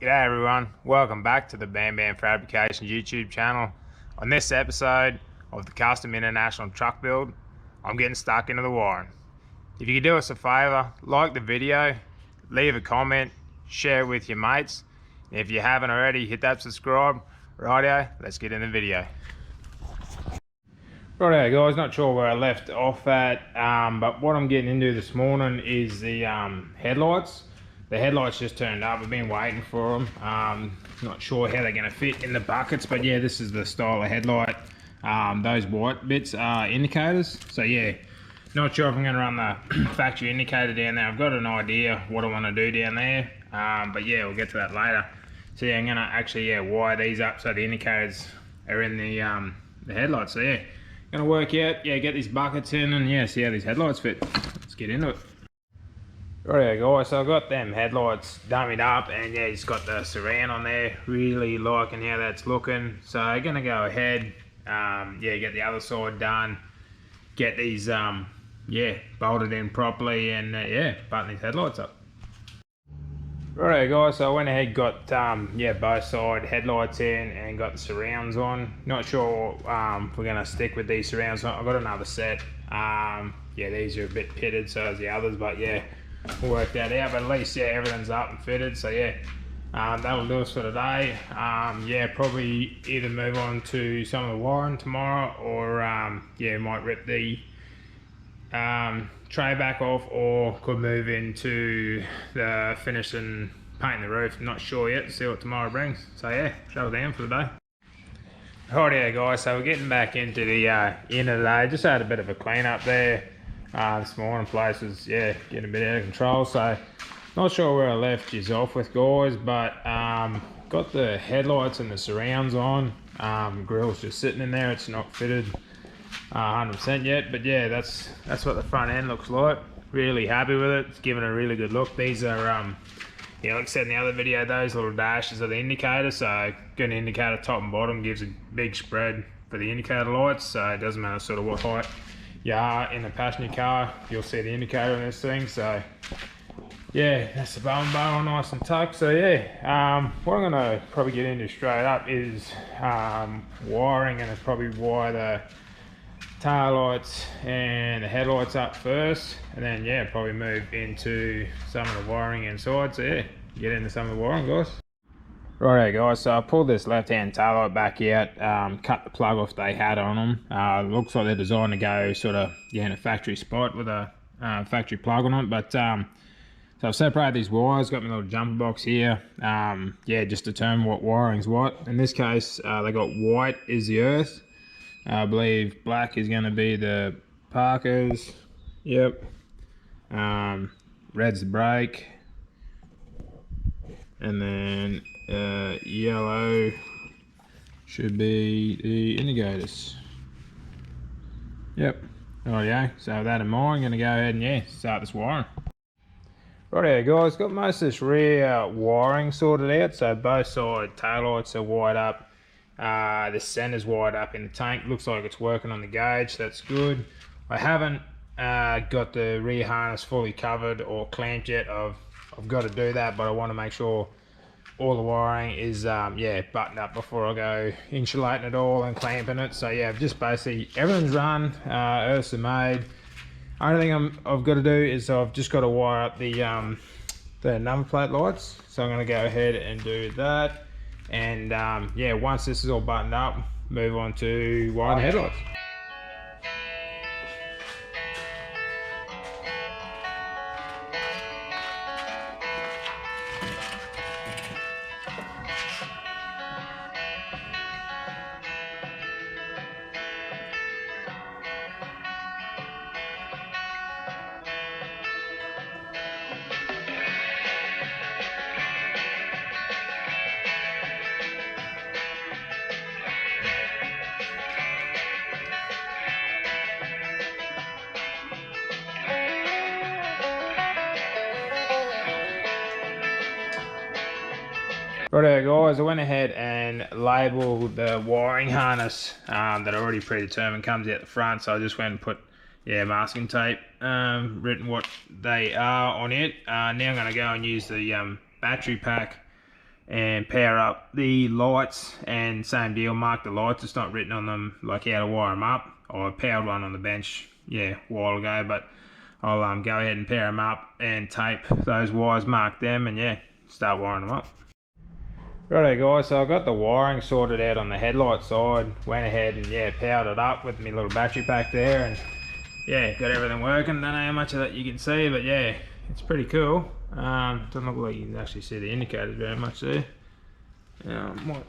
G'day everyone, welcome back to the Bam Bam Fabrications YouTube channel. On this episode of the Custom International Truck Build, I'm getting stuck into the wiring. If you could do us a favour, like the video, leave a comment, share it with your mates, and if you haven't already, hit that subscribe. Rightio, let's get in the video. Rightio guys, not sure where I left off at, but what I'm getting into this morning is the headlights. The headlights just turned up. I've been waiting for them. Not sure how they're going to fit in the buckets, but yeah, this is the style of headlight. Those white bits are indicators. So yeah, not sure if I'm going to run the factory indicator down there. I've got an idea what I want to do down there, but yeah, we'll get to that later. So yeah, I'm going to actually wire these up so the indicators are in the headlights. So yeah, going to work out, get these buckets in and yeah, see how these headlights fit. Let's get into it. Right guys, so I've got them headlights dummied up and yeah, it's got the surround on there. Really liking how that's looking. So I'm gonna go ahead, get the other side done, get these bolted in properly and button these headlights up. Right guys, so I went ahead, got both side headlights in and got the surrounds on. Not sure if we're gonna stick with these surrounds. I've got another set. These are a bit pitted, so as the others, but yeah, we'll work that out. But at least everything's up and fitted. So yeah, that'll do us for today. Probably either move on to some of the wiring tomorrow, or might rip the tray back off, or could move into the finish and painting the roof. I'm not sure yet, see what tomorrow brings. So yeah, shut it down for the day. Rightio guys, so we're getting back into the end of the day. Just had a bit of a clean up there this morning. Place was getting a bit out of control, so not sure where I left you off with guys, but got the headlights and the surrounds on. Grill's just sitting in there, it's not fitted 100% yet, but yeah, that's what the front end looks like. Really happy with it. It's giving a really good look. These are like I said in the other video, those little dashes are the indicator. So got an indicator top and bottom, gives a big spread for the indicator lights, so it doesn't matter sort of what height you are in the passenger car, you'll see the indicator on this thing. So yeah, that's the bone barrel nice and tucked. So yeah, what I'm gonna probably get into straight up is wiring. And probably wire the tail lights and the headlights up first, and then probably move into some of the wiring inside. So yeah, get into some of the wiring guys. Righto guys, so I pulled this left hand tail light back out, cut the plug off they had on them. Looks like they're designed to go sort of in a factory spot with a factory plug on it, but so I've separated these wires, got my little jumper box here, just determine what wiring's what. In this case, they got white is the earth, I believe black is going to be the Parkers, red's the brake, and then yellow should be the indicators. Rightio, so with that in mind, I'm going to go ahead and start this wiring. Rightio guys, got most of this rear wiring sorted out. So both side taillights are wired up, the center's wired up in the tank. Looks like it's working on the gauge, that's good. I haven't got the rear harness fully covered or clamped yet. I've got to do that, but I want to make sure all the wiring is buttoned up before I go insulating it all and clamping it. So yeah, just basically everything's run, earths are made. Only thing I've got to do is I've just got to wire up the number plate lights. So I'm going to go ahead and do that, and once this is all buttoned up, move on to wiring the headlights. Righto guys, I went ahead and labelled the wiring harness that I already predetermined comes out the front. So I just went and put masking tape, written what they are on it. Now I'm going to go and use the battery pack and power up the lights, and same deal, mark the lights. It's not written on them like how to wire them up. I powered one on the bench, yeah, a while ago, but I'll go ahead and pair them up and tape those wires, mark them, and yeah, start wiring them up. Righto guys, so I got the wiring sorted out on the headlight side, went ahead and yeah, powered it up with my little battery pack there, and yeah, got everything working. Don't know how much of that you can see, but yeah, it's pretty cool. Doesn't look like you can actually see the indicators very much there. Might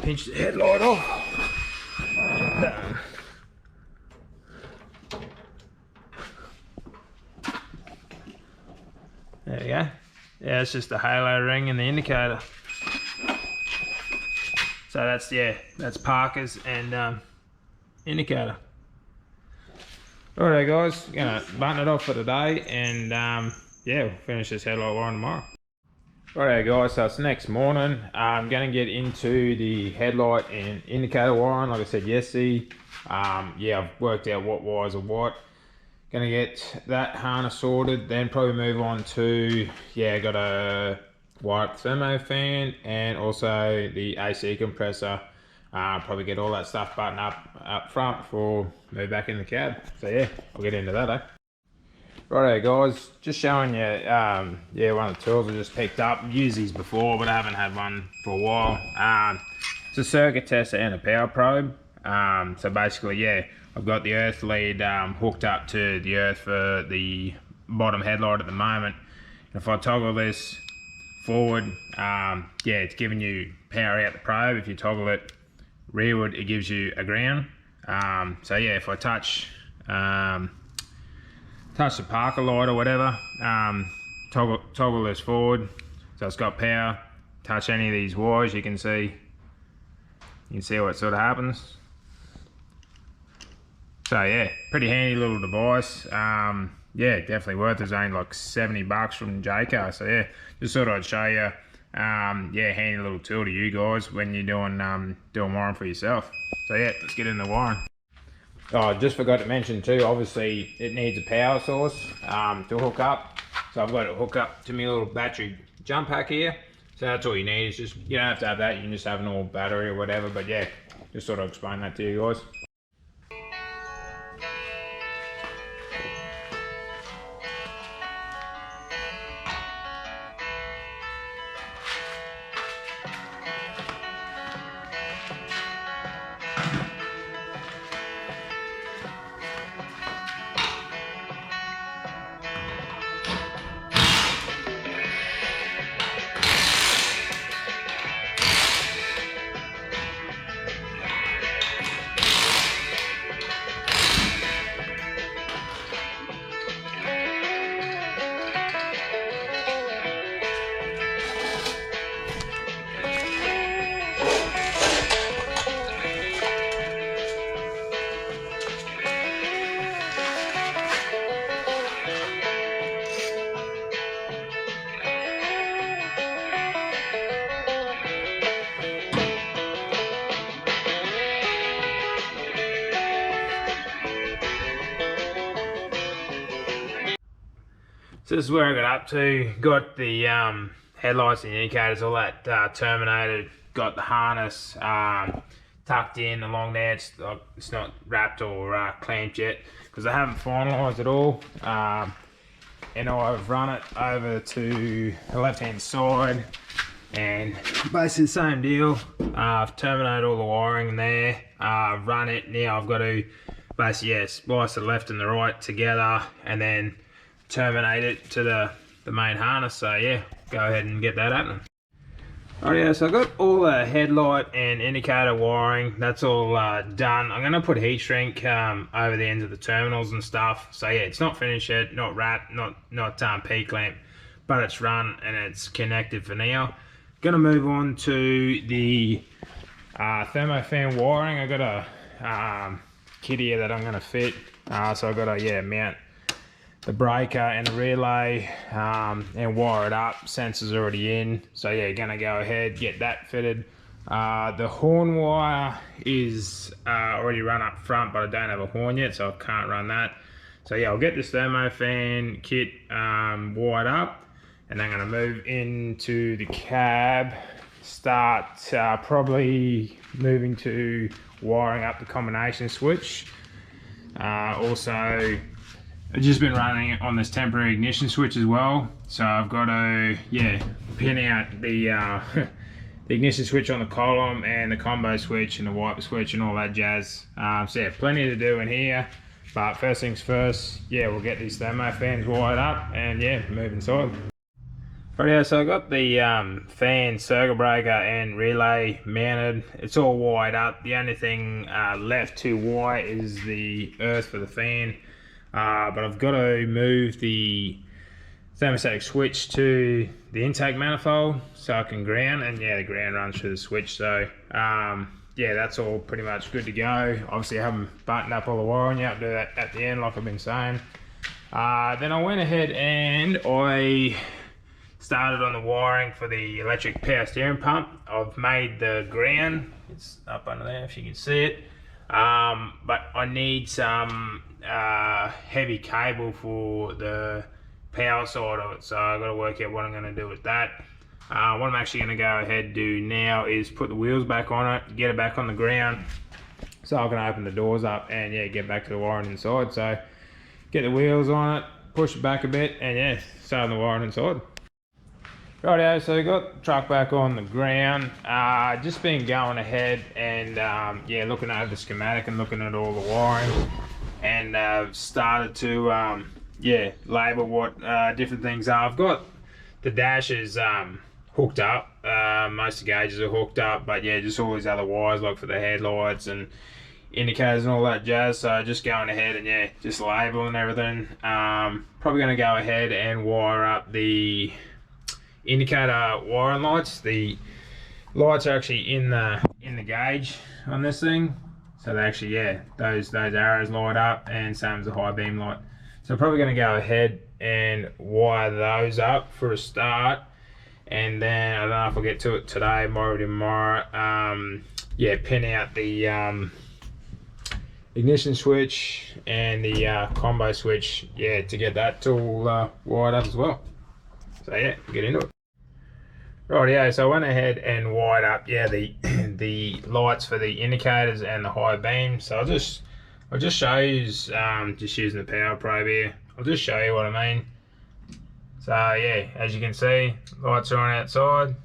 pinch the headlight off. And, there we go. Yeah, it's just the halo ring and the indicator. So that's, yeah, that's Parker's and indicator. Alright guys, gonna button it off for today, and yeah, we'll finish this headlight wiring tomorrow. Alright guys, so it's next morning. I'm gonna get into the headlight and indicator wiring, like I said yesterday. Yeah, I've worked out what wires are what. Gonna get that harness sorted, then probably move on to, yeah, got a wire up thermo fan and also the AC compressor. Probably get all that stuff buttoned up front before move back in the cab. So yeah, I'll get into that, eh? Righto guys, just showing you, yeah, one of the tools I just picked up. I've used these before, but I haven't had one for a while. It's a circuit tester and a power probe. So basically, yeah, I've got the earth lead hooked up to the earth for the bottom headlight at the moment. And if I toggle this forward, yeah, it's giving you power out the probe. If you toggle it rearward, it gives you a ground. So yeah, if I touch the Parker light or whatever, toggle this forward, so it's got power. Touch any of these wires, you can see what sort of happens. So yeah, pretty handy little device. Yeah, definitely worth it. It's only like 70 bucks from Jayco. So yeah, just thought I'd show you. Yeah, handy little tool to you guys when you're doing wiring for yourself. So yeah, let's get into wiring. Oh, I just forgot to mention too, obviously it needs a power source to hook up. So I've got it hooked up to my little battery jump pack here. So that's all you need. It's just, you don't have to have that, you can just have an old battery or whatever. But yeah, just thought I'd explain that to you guys. So this is where I got up to. Got the headlights and indicators, all that terminated. Got the harness tucked in along there. It's not wrapped or clamped yet because I haven't finalised it all. And I've run it over to the left-hand side, and basically the same deal. I've terminated all the wiring in there. I've run it. Now I've got to basically, yeah, splice the left and the right together, and then terminate it to the main harness. So yeah, go ahead and get that happening. Oh yeah, so I got all the headlight and indicator wiring. That's all done. I'm gonna put heat shrink over the ends of the terminals and stuff. So yeah, it's not finished yet, not wrapped, not P-clamp, but it's run and it's connected for now. Gonna move on to the thermo fan wiring. I got a kit here that I'm gonna fit. So I got to mount the breaker and the relay and wire it up. Sensors already in, so yeah, gonna go ahead get that fitted. The horn wire is already run up front, but I don't have a horn yet, so I can't run that. So yeah, I'll get this thermo fan kit wired up, And I'm gonna move into the cab, start probably moving to wiring up the combination switch. Also, I've just been running it on this temporary ignition switch as well. So I've got to, pin out the, the ignition switch on the column and the combo switch and the wiper switch and all that jazz. So yeah, plenty to do in here. But first things first, we'll get these thermo fans wired up and move inside. Rightio, so I got the fan circuit breaker and relay mounted. It's all wired up. The only thing left to wire is the earth for the fan. But I've got to move the thermostatic switch to the intake manifold so I can ground, and the ground runs through the switch. So that's all pretty much good to go. Obviously I haven't buttoned up all the wiring yet. I'll do that at the end like I've been saying. Then I went ahead and I started on the wiring for the electric power steering pump. I've made the ground, it's up under there if you can see it, but I need some heavy cable for the power side of it, so I've got to work out what I'm going to do with that. What I'm actually going to go ahead and do now is put the wheels back on it, get it back on the ground so I can open the doors up and get back to the wiring inside. So get the wheels on it, push it back a bit, and start on the wiring inside. Rightio, so I got the truck back on the ground. Just been going ahead and looking over the schematic and looking at all the wiring, and started to label what different things are. I've got the dashes hooked up, most of the gauges are hooked up, but just all these other wires like for the headlights and indicators and all that jazz. So just going ahead and just labeling everything. Probably going to go ahead and wire up the indicator wiring lights. The lights are actually in the gauge on this thing, so they actually those arrows light up, and same as the high beam light. So I'm probably going to go ahead and wire those up for a start, and then I don't know if I'll get to it today, maybe tomorrow. Pin out the ignition switch and the combo switch to get that all wired up as well. So get into it. Rightio, so I went ahead and wired up the lights for the indicators and the high beam. So I'll just show you, just using the power probe here, I'll just show you what I mean. So as you can see, lights are on outside,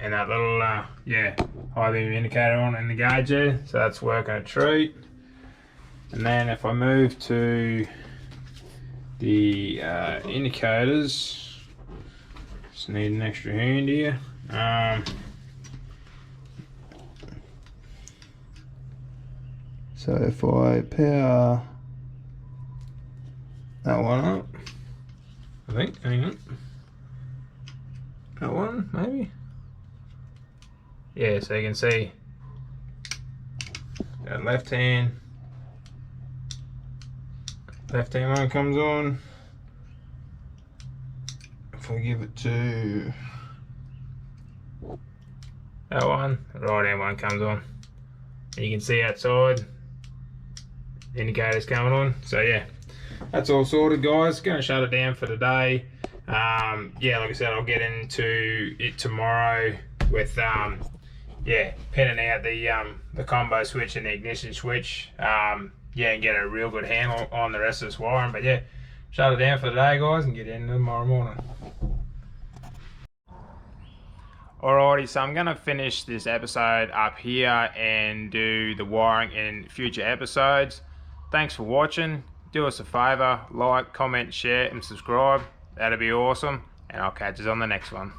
and that little high beam indicator on in the gauge there, so that's working a treat. And then if I move to the indicators, just need an extra hand here. So if I power that one up, I think, hang on, that one maybe, so you can see that left hand one comes on. If I give it to that one, the right hand one comes on, and you can see outside the indicators coming on. So that's all sorted, guys. Gonna shut it down for today. Like I said, I'll get into it tomorrow with pinning out the combo switch and the ignition switch, and get a real good handle on the rest of this wiring. But shut it down for today, guys, and get into tomorrow morning. Alrighty, so I'm going to finish this episode up here and do the wiring in future episodes. Thanks for watching. Do us a favour, like, comment, share and subscribe. That'd be awesome, and I'll catch you on the next one.